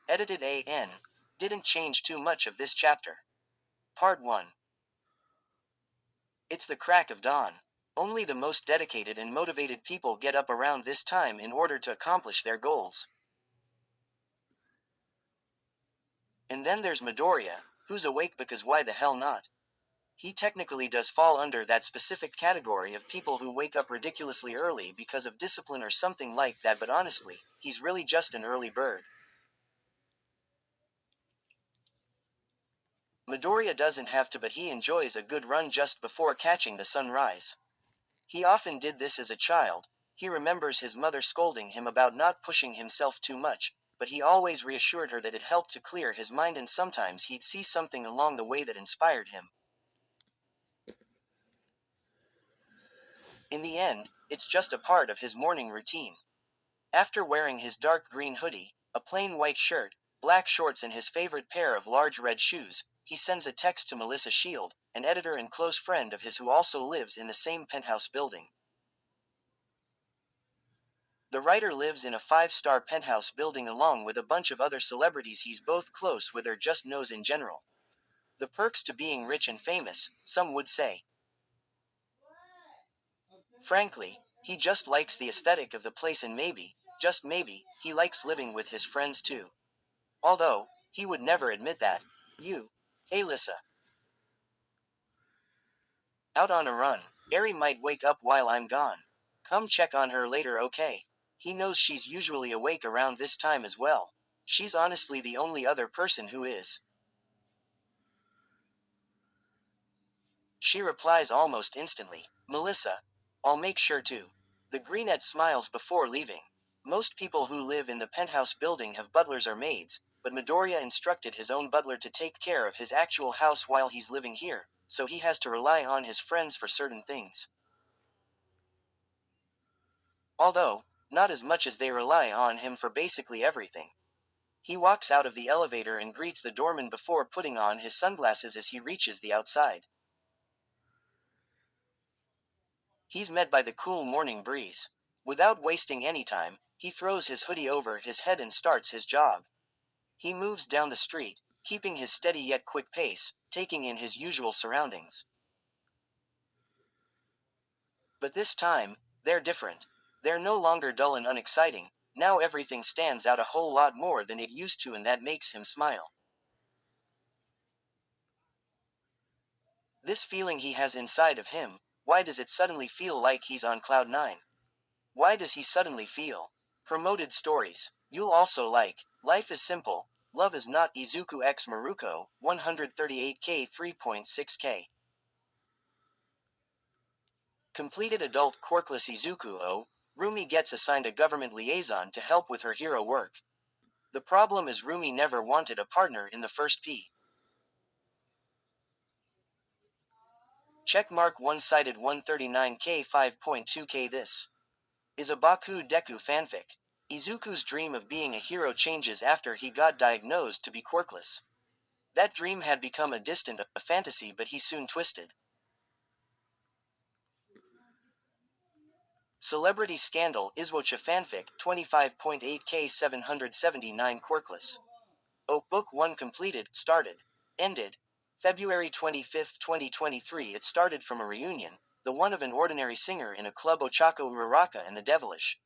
Edited AN. Didn't change too much of this chapter. Part 1. It's the crack of dawn. Only the most dedicated and motivated people get up around this time in order to accomplish their goals. And then there's Midoriya, who's awake because why the hell not? He technically does fall under that specific category of people who wake up ridiculously early because of discipline or something like that, but honestly, he's really just an early bird. Midoriya doesn't have to, but he enjoys a good run just before catching the sunrise. He often did this as a child. He remembers his mother scolding him about not pushing himself too much, but he always reassured her that it helped to clear his mind, and sometimes he'd see something along the way that inspired him. In the end, it's just a part of his morning routine. After wearing his dark green hoodie, a plain white shirt, black shorts, and his favorite pair of large red shoes, he sends a text to Melissa Shield, an editor and close friend of his who also lives in the same penthouse building. The writer lives in a 5-star penthouse building along with a bunch of other celebrities he's both close with or just knows in general. The perks to being rich and famous, some would say. Frankly, he just likes the aesthetic of the place, and maybe, just maybe, he likes living with his friends too. Although, he would never admit that. Hey Lissa. Out on a run. Eri might wake up while I'm gone. Come check on her later, okay? He knows she's usually awake around this time as well. She's honestly the only other person who is. She replies almost instantly, Melissa. I'll make sure to. The brunette smiles before leaving. Most people who live in the penthouse building have butlers or maids, but Midoriya instructed his own butler to take care of his actual house while he's living here, so he has to rely on his friends for certain things. Although, not as much as they rely on him for basically everything. He walks out of the elevator and greets the doorman before putting on his sunglasses as he reaches the outside. He's met by the cool morning breeze. Without wasting any time, he throws his hoodie over his head and starts his jog. He moves down the street, keeping his steady yet quick pace, taking in his usual surroundings. But this time, they're different. They're no longer dull and unexciting. Now everything stands out a whole lot more than it used to, and that makes him smile. This feeling he has inside of him, why does it suddenly feel like he's on cloud 9? Why does he suddenly feel promoted? Stories you'll also like. Life is simple. Love is not. Izuku x Maruko, 138k 3.6k. Completed adult quirkless Izuku O. Rumi gets assigned a government liaison to help with her hero work. The problem is Rumi never wanted a partner in the first P. Checkmark one-sided 139k 5.2k. This is a Baku Deku fanfic. Izuku's dream of being a hero changes after he got diagnosed to be quirkless. That dream had become a distant a fantasy, but he soon twisted. Celebrity Scandal Iswocha fanfic 25.8k 779 quirkless. Book 1 completed, started, ended. February 25, 2023. It started from a reunion, the one of an ordinary singer in a club, Ochako Uraraka and the Devilish.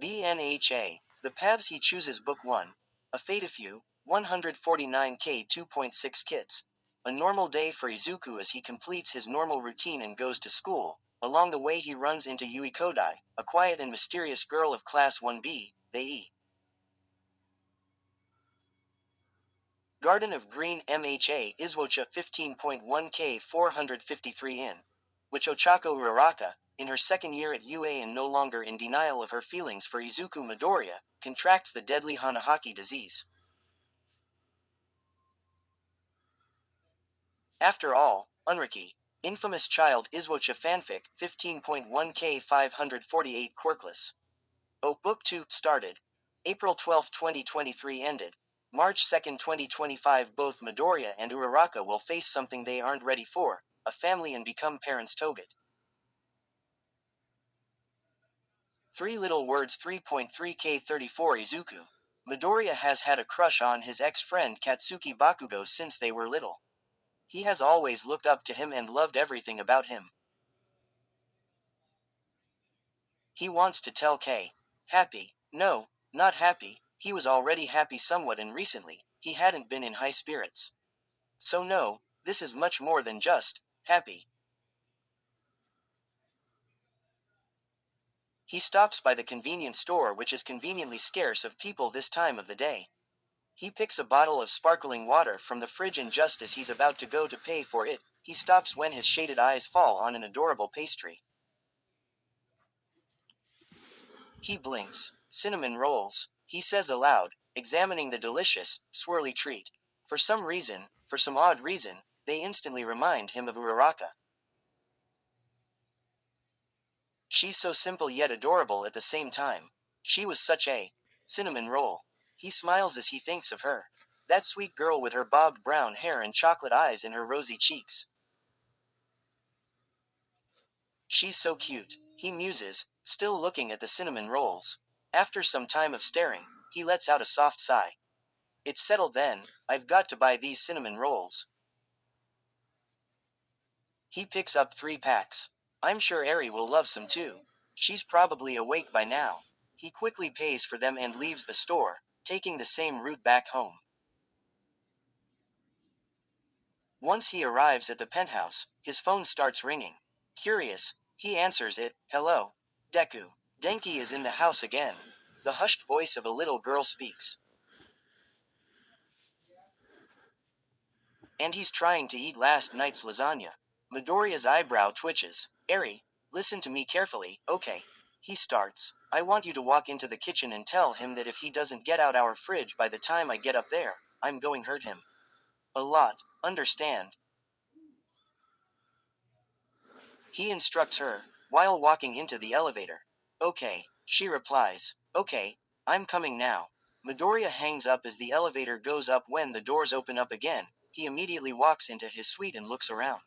BNHA. The paths he chooses. Book 1. A Fate. A Few, 149k 2.6 kits. A normal day for Izuku as he completes his normal routine and goes to school. Along the way he runs into Yui Kodai, a quiet and mysterious girl of class 1B, they Garden of Green MHA Iswocha 15.1k 453 in. Which Ochako Uraraka, in her second year at UA and no longer in denial of her feelings for Izuku Midoriya, contracts the deadly Hanahaki disease. After all, Unriki, infamous child Iswocha fanfic 15.1k 548 quirkless. Book 2 started. April 12, 2023 ended. March 2, 2025. Both Midoriya and Uraraka will face something they aren't ready for, a family, and become parents. Toget. Three Little Words 3.3K34 Izuku. Midoriya has had a crush on his ex-friend Katsuki Bakugo since they were little. He has always looked up to him and loved everything about him. He wants to tell K. Happy. No, not happy, he was already happy somewhat and recently, he hadn't been in high spirits. So no, this is much more than just happy. He stops by the convenience store, which is conveniently scarce of people this time of the day. He picks a bottle of sparkling water from the fridge and just as he's about to go to pay for it, he stops when his shaded eyes fall on an adorable pastry. He blinks. Cinnamon rolls, he says aloud, examining the delicious, swirly treat. For some odd reason, they instantly remind him of Uraraka. She's so simple yet adorable at the same time. She was such a cinnamon roll. He smiles as he thinks of her. That sweet girl with her bobbed brown hair and chocolate eyes and her rosy cheeks. She's so cute, he muses, still looking at the cinnamon rolls. After some time of staring, he lets out a soft sigh. It's settled then, I've got to buy these cinnamon rolls. He picks up 3 packs. I'm sure Eri will love some too. She's probably awake by now. He quickly pays for them and leaves the store, taking the same route back home. Once he arrives at the penthouse, his phone starts ringing. Curious, he answers it. Hello. Deku. Denki is in the house again. The hushed voice of a little girl speaks. And he's trying to eat last night's lasagna. Midoriya's eyebrow twitches. Eri, listen to me carefully, okay? He starts. I want you to walk into the kitchen and tell him that if he doesn't get out our fridge by the time I get up there, I'm going hurt him. A lot, understand? He instructs her, while walking into the elevator. Okay, she replies. Okay, I'm coming now. Midoriya hangs up as the elevator goes up. When the doors open up again, he immediately walks into his suite and looks around.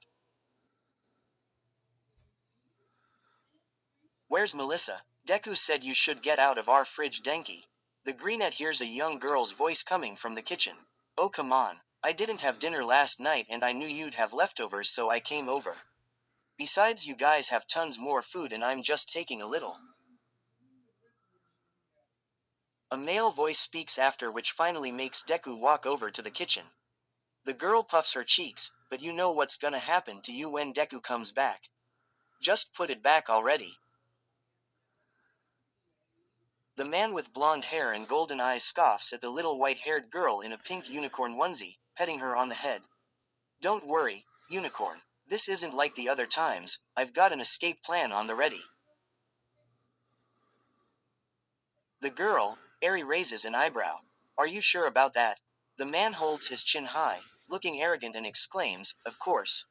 Where's Melissa? Deku said you should get out of our fridge, Denki. The greenette hears a young girl's voice coming from the kitchen. Oh come on, I didn't have dinner last night and I knew you'd have leftovers so I came over. Besides you guys have tons more food and I'm just taking a little. A male voice speaks after, which finally makes Deku walk over to the kitchen. The girl puffs her cheeks, but you know what's gonna happen to you when Deku comes back. Just put it back already. The man with blonde hair and golden eyes scoffs at the little white-haired girl in a pink unicorn onesie, petting her on the head. Don't worry, unicorn. This isn't like the other times, I've got an escape plan on the ready. The girl, Eri, raises an eyebrow. Are you sure about that? The man holds his chin high, looking arrogant and exclaims, of course.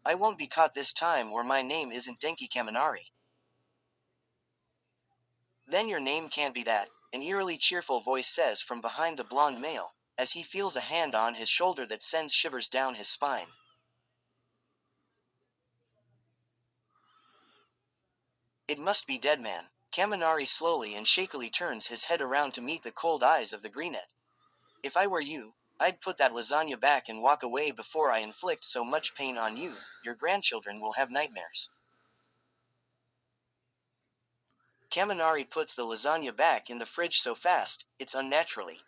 I won't be caught this time, or my name isn't Denki Kaminari. Then your name can't be that, an eerily cheerful voice says from behind the blonde male, as he feels a hand on his shoulder that sends shivers down his spine. It must be Deadman. Kaminari slowly and shakily turns his head around to meet the cold eyes of the greenette. If I were you, I'd put that lasagna back and walk away before I inflict so much pain on you. Your grandchildren will have nightmares. Kaminari puts the lasagna back in the fridge so fast, it's unnaturally.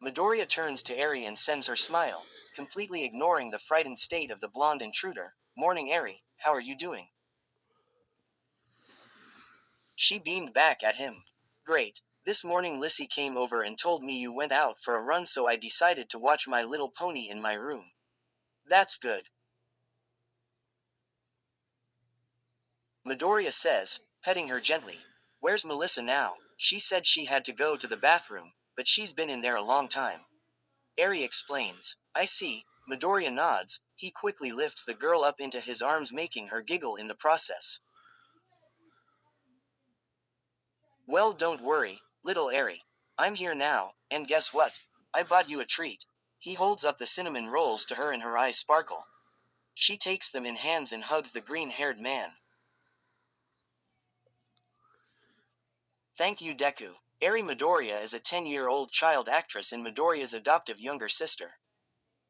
Midoriya turns to Eri and sends her smile, completely ignoring the frightened state of the blonde intruder. Morning Eri, how are you doing? She beamed back at him. Great. This morning Lissy came over and told me you went out for a run, so I decided to watch My Little Pony in my room. That's good. Midoriya says, petting her gently. Where's Melissa now? She said she had to go to the bathroom, but she's been in there a long time. Eri explains. I see. Midoriya nods. He quickly lifts the girl up into his arms, making her giggle in the process. Well, don't worry, little Eri. I'm here now, and guess what? I bought you a treat. He holds up the cinnamon rolls to her and her eyes sparkle. She takes them in hands and hugs the green-haired man. Thank you, Deku. Eri Midoriya is a 10-year-old child actress and Midoriya's adoptive younger sister.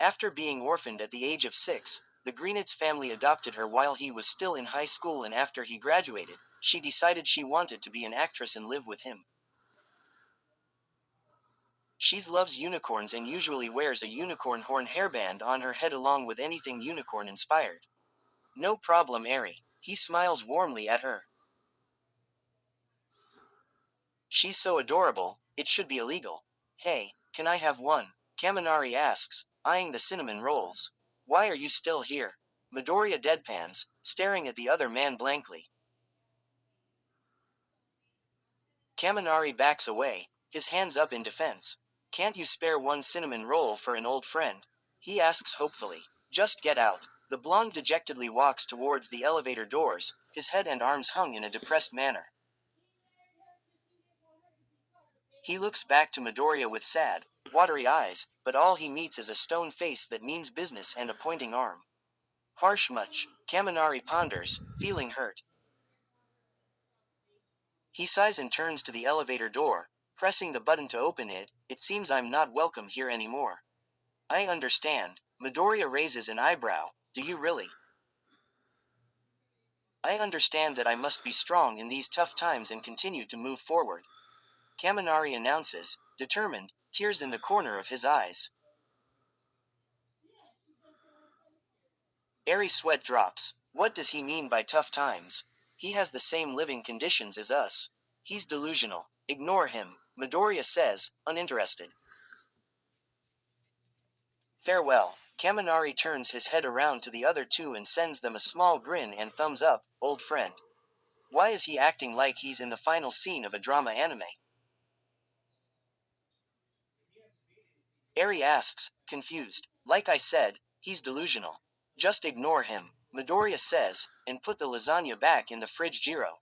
After being orphaned at the age of 6, the Greenitz family adopted her while he was still in high school, and after he graduated, she decided she wanted to be an actress and live with him. She loves unicorns and usually wears a unicorn horn hairband on her head along with anything unicorn inspired. No problem, Eri. He smiles warmly at her. She's so adorable, it should be illegal. Hey, can I have one? Kaminari asks, eyeing the cinnamon rolls. Why are you still here? Midoriya deadpans, staring at the other man blankly. Kaminari backs away, his hands up in defense. Can't you spare one cinnamon roll for an old friend? He asks hopefully. Just get out. The blonde dejectedly walks towards the elevator doors, his head and arms hung in a depressed manner. He looks back to Midoriya with sad, watery eyes, but all he meets is a stone face that means business and a pointing arm. Harsh much, Kaminari ponders, feeling hurt. He sighs and turns to the elevator door, pressing the button to open it. It seems I'm not welcome here anymore. I understand. Midoriya raises an eyebrow. Do you really? I understand that I must be strong in these tough times and continue to move forward. Kaminari announces, determined, tears in the corner of his eyes. Eri sweat drops. What does he mean by tough times? He has the same living conditions as us. He's delusional. Ignore him, Midoriya says, uninterested. Farewell. Kaminari turns his head around to the other two and sends them a small grin and thumbs up, old friend. Why is he acting like he's in the final scene of a drama anime? Eri asks, confused. Like I said, he's delusional. Just ignore him, Midoriya says, and put the lasagna back in the fridge. Jiro.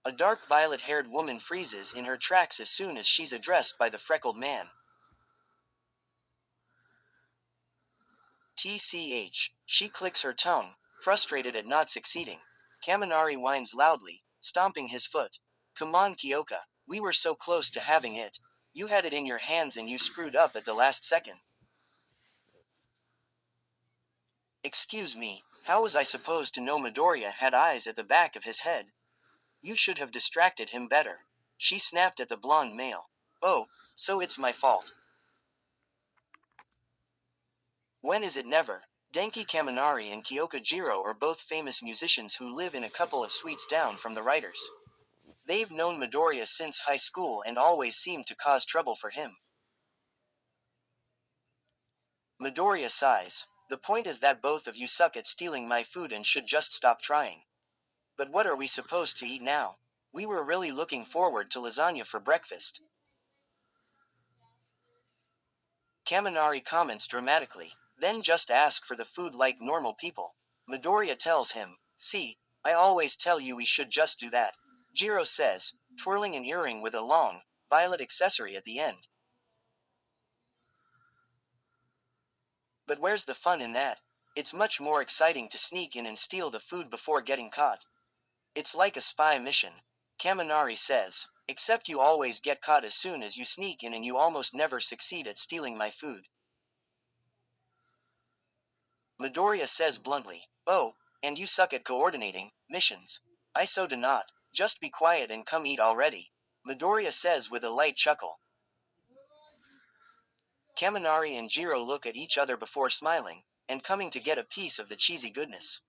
A dark violet-haired woman freezes in her tracks as soon as she's addressed by the freckled man. TCH. She clicks her tongue, frustrated at not succeeding. Kaminari whines loudly, stomping his foot. Come on, Kyoka. We were so close to having it. You had it in your hands and you screwed up at the last second. Excuse me, how was I supposed to know Midoriya had eyes at the back of his head? You should have distracted him better. She snapped at the blonde male. Oh, so it's my fault. When is it never? Denki Kaminari and Kyoka Jiro are both famous musicians who live in a couple of suites down from the writers. They've known Midoriya since high school and always seem to cause trouble for him. Midoriya sighs. The point is that both of you suck at stealing my food and should just stop trying. But what are we supposed to eat now? We were really looking forward to lasagna for breakfast. Kaminari comments dramatically. Then just ask for the food like normal people. Midoriya tells him, see, I always tell you we should just do that. Jiro says, twirling an earring with a long, violet accessory at the end. But where's the fun in that? It's much more exciting to sneak in and steal the food before getting caught. It's like a spy mission. Kaminari says, except you always get caught as soon as you sneak in and you almost never succeed at stealing my food. Midoriya says bluntly, oh, and you suck at coordinating missions. I so do not. Just be quiet and come eat already. Midoriya says with a light chuckle. Kaminari and Jiro look at each other before smiling, and coming to get a piece of the cheesy goodness.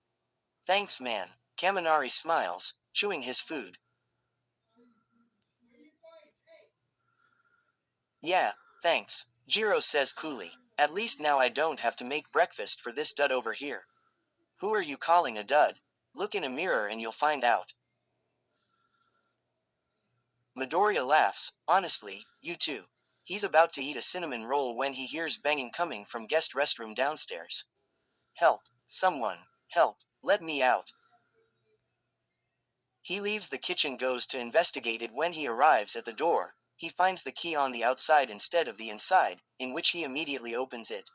Thanks man, Kaminari smiles, chewing his food. Yeah, thanks, Jiro says coolly. At least now I don't have to make breakfast for this dud over here. Who are you calling a dud? Look in a mirror and you'll find out. Midoriya laughs, honestly, you too. He's about to eat a cinnamon roll when he hears banging coming from guest restroom downstairs. Help, someone, help, let me out. He leaves the kitchen goes to investigate it when he arrives at the door. He finds the key on the outside instead of the inside, in which he immediately opens it.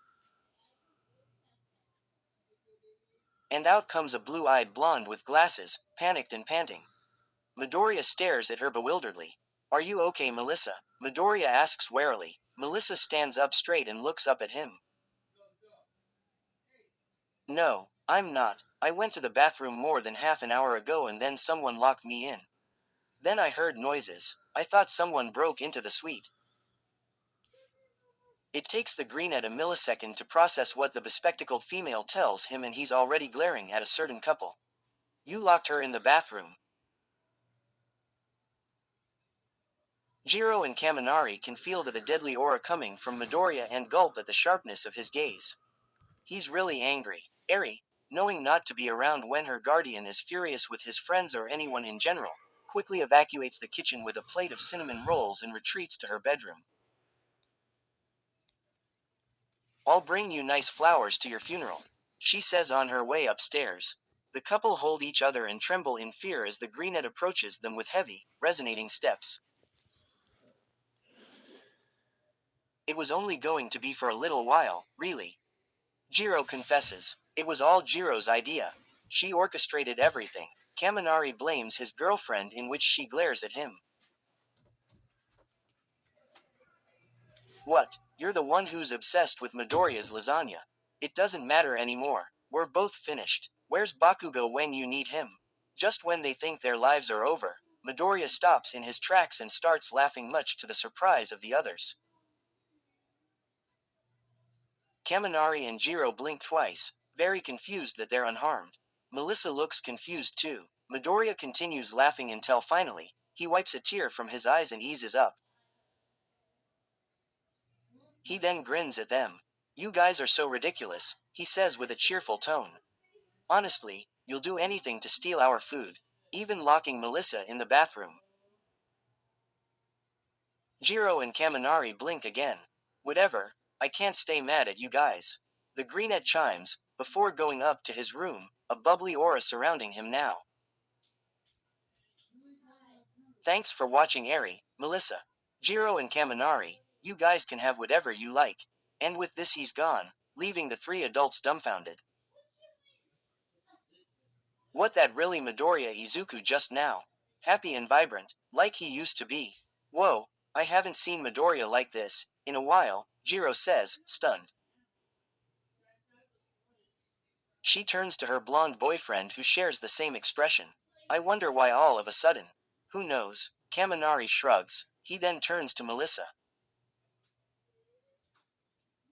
And out comes a blue-eyed blonde with glasses, panicked and panting. Midoriya stares at her bewilderedly. Are you okay, Melissa? Midoriya asks warily. Melissa stands up straight and looks up at him. No, I'm not. I went to the bathroom more than half an hour ago and then someone locked me in. Then I heard noises. I thought someone broke into the suite. It takes the Greenette a millisecond to process what the bespectacled female tells him, and he's already glaring at a certain couple. You locked her in the bathroom. Jiro and Kaminari can feel the deadly aura coming from Midoriya and gulp at the sharpness of his gaze. He's really angry. Eri, knowing not to be around when her guardian is furious with his friends or anyone in general, quickly evacuates the kitchen with a plate of cinnamon rolls and retreats to her bedroom. I'll bring you nice flowers to your funeral, she says on her way upstairs. The couple hold each other and tremble in fear as the Greenette approaches them with heavy, resonating steps. It was only going to be for a little while, really. Jiro confesses. It was all Jiro's idea. She orchestrated everything. Kaminari blames his girlfriend, in which she glares at him. What? You're the one who's obsessed with Midoriya's lasagna. It doesn't matter anymore. We're both finished. Where's Bakugo when you need him? Just when they think their lives are over, Midoriya stops in his tracks and starts laughing, much to the surprise of the others. Kaminari and Jiro blink twice, very confused that they're unharmed. Melissa looks confused too. Midoriya continues laughing until finally, he wipes a tear from his eyes and eases up. He then grins at them. You guys are so ridiculous, he says with a cheerful tone. Honestly, you'll do anything to steal our food, even locking Melissa in the bathroom. Jiro and Kaminari blink again. Whatever, I can't stay mad at you guys. The Greenette chimes, before going up to his room, a bubbly aura surrounding him now. Thanks for watching Eri, Melissa. Jiro and Kaminari, you guys can have whatever you like. And with this he's gone, leaving the three adults dumbfounded. What, that really Midoriya Izuku just now? Happy and vibrant, like he used to be. Whoa, I haven't seen Midoriya like this in a while, Jiro says, stunned. She turns to her blonde boyfriend, who shares the same expression. I wonder why all of a sudden. Who knows? Kaminari shrugs. He then turns to Melissa.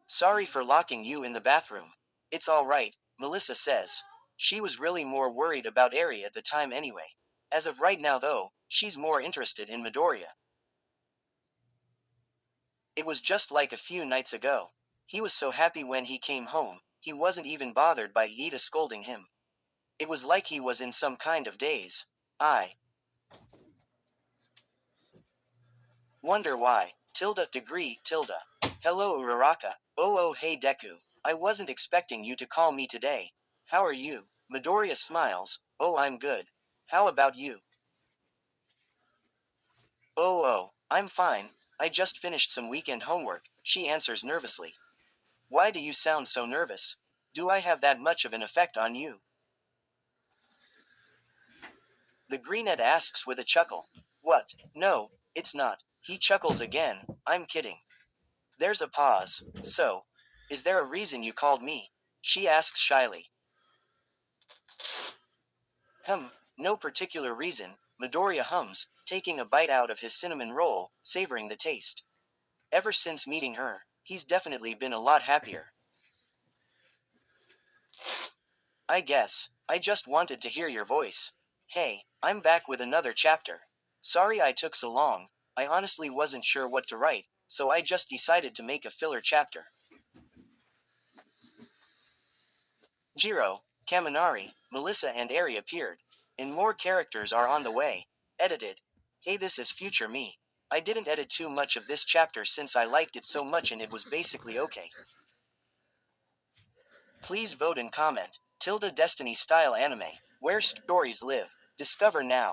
Sorry for locking you in the bathroom. It's all right, Melissa says. She was really more worried about Eri at the time anyway. As of right now though, she's more interested in Midoriya. It was just like a few nights ago. He was so happy when he came home, he wasn't even bothered by Iida scolding him. It was like he was in some kind of daze. I wonder why. Tilda. Hello Uraraka. Oh hey Deku. I wasn't expecting you to call me today. How are you? Midoriya smiles. Oh, I'm good. How about you? I'm fine. I just finished some weekend homework, she answers nervously. Why do you sound so nervous? Do I have that much of an effect on you? The Greenette asks with a chuckle. What? No, it's not. He chuckles again. I'm kidding. There's a pause. So, is there a reason you called me? She asks shyly. No particular reason, Midoriya hums, taking a bite out of his cinnamon roll, savoring the taste. Ever since meeting her, he's definitely been a lot happier. I guess, I just wanted to hear your voice. Hey, I'm back with another chapter. Sorry I took so long, I honestly wasn't sure what to write, so I just decided to make a filler chapter. Jiro, Kaminari, Melissa and Eri appeared. And more characters are on the way. Edited. Hey, this is future me. I didn't edit too much of this chapter since I liked it so much and it was basically okay. Please vote and comment. Destiny style anime. Where stories live. Discover now.